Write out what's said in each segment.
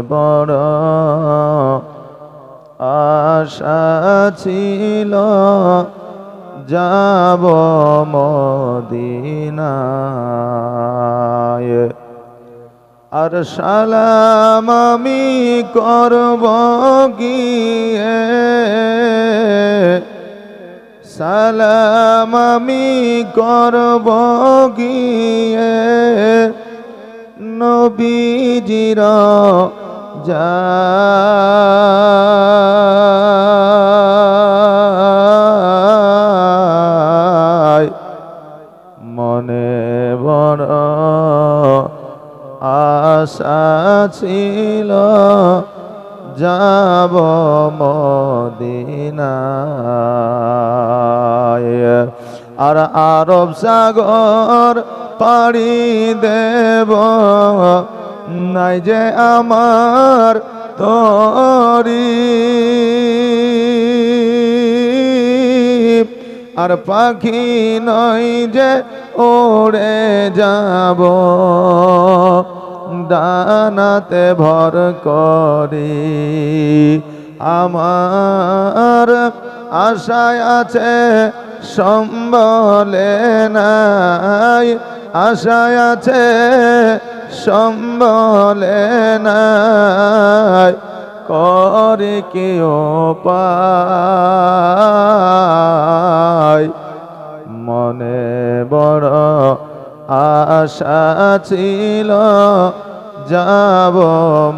বড় আশা ছিল যাব মদিনায়। আর সালাম আমি করব গিয়ে, সালাম আমি করব গিয়ে নবীজির যায়। মনে বড় আশা ছিল যাব মদিনায়। আর আরব সাগর পাড়ি দেব, নাই যে আমার তরি। আর পাখি নয় যে ওড়ে যাব, ডানাতে ভর করি। আমার আশায় আছে সম্বলে নাই, আশায় আছে সম্বলে নাই। করে কেউ পায়, মনে বড় আশা ছিল যাব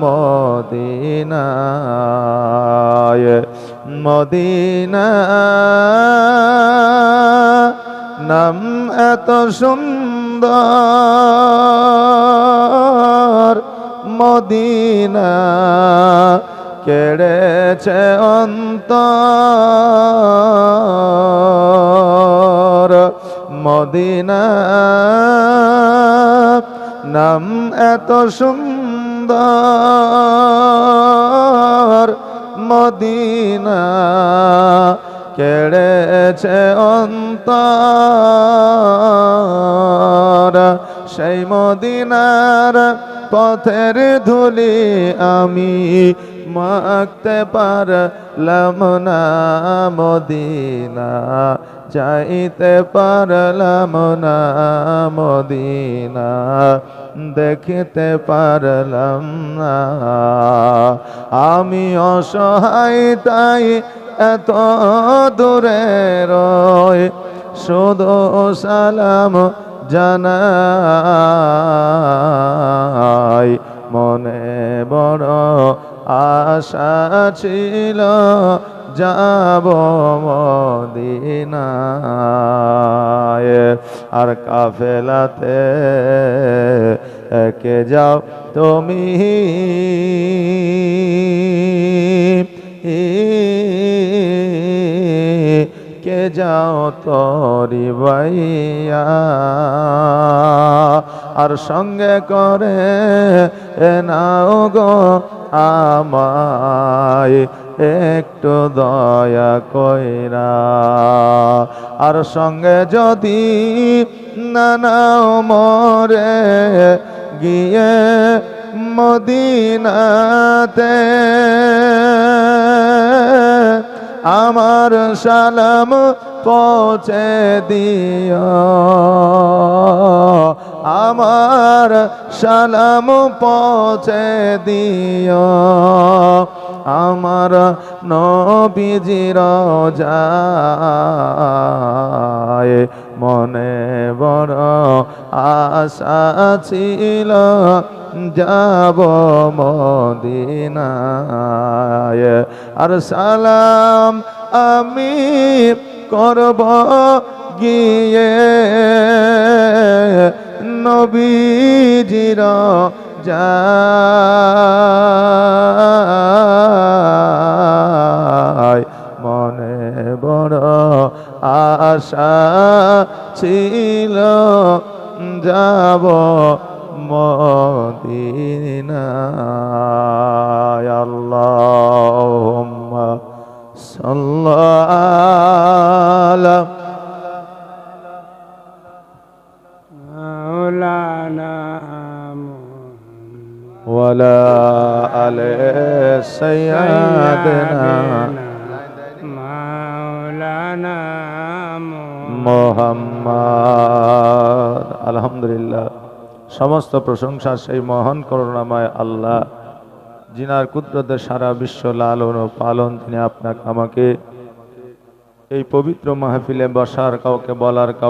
মদিনায়। মদিনা নাম এত সুন্দর, মদিনা কেড়েছে অন্তর। মদিনা নাম এত সুন্দর, মদিনা কেড়েছে অন্তর। সেই মদিনার পথের ধুলি আমি মাখতে পারলাম না, মদিনা যাইতে পারলাম না, মদিনা দেখতে পারলাম না। আমি অসহায় তাই এত দূরে রই, শুধু সালাম জানাই। মনে বড় আশা ছিল যাব মদিনায়। আর কাফেলাতে কে যাও তুমি, কে যাও তরি বাইয়া। আর সঙ্গে করে নাও গো আমায় একটু দয়া কইরা। আর সঙ্গে যদি না নাও মরে গিয়ে মদিনাতে, আমার সালাম পৌঁছে দিও, আমার সালাম পৌঁছে দিও। আমার নবীজির যায়। মনে বড় আশা ছিল যাব মদিনায়। আর সালাম আমি করব গিয়ে নবীজির যায়। মনে বড় আশা ছিল যাব মদিনায়। আল্লাহুম্মা সাল্লি মাওলানা ওয়ালা আলে সাইয়্যিদিনা মাওলানা মুহাম্মদ। আলহামদুলিল্লাহ, সমস্ত প্রশংসা সেই মহান করুণাময় আল্লাহ, জিনার কুদরতে সারা বিশ্ব লালন ও পালন। তিনি আপনাকে আমাকে এই পবিত্র মাহফিলে বসার, কাউকে বলার, কাউকে